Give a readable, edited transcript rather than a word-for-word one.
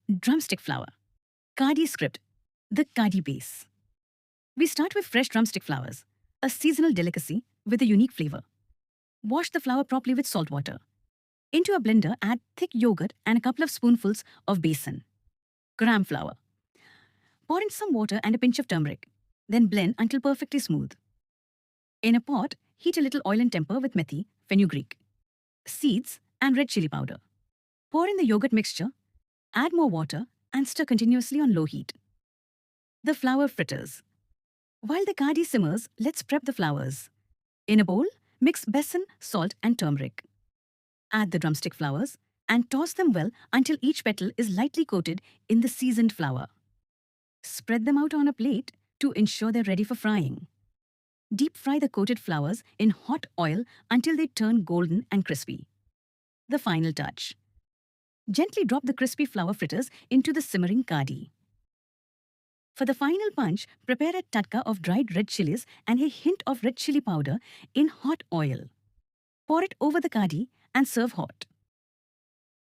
drumstick flour. Kadhi script, the Kadhi Base. We start with fresh drumstick flowers, a seasonal delicacy with a unique flavor. Wash the flour properly with salt water. Into a blender, add thick yogurt and a couple of spoonfuls of besan. Gram flour. Pour in some water and a pinch of turmeric. Then blend until perfectly smooth. In a pot, heat a little oil and temper with methi, fenugreek, seeds and red chili powder. Pour in the yogurt mixture, add more water and stir continuously on low heat. The flower fritters. While the kadi simmers, let's prep the flowers. In a bowl, mix besan, salt and turmeric. Add the drumstick flowers and toss them well until each petal is lightly coated in the seasoned flour. Spread them out on a plate to ensure they're ready for frying. Deep fry the coated flowers in hot oil until they turn golden and crispy. The final touch. Gently drop the crispy flower fritters into the simmering kadi. For the final punch, prepare a tatka of dried red chilies and a hint of red chili powder in hot oil. Pour it over the kadi and serve hot.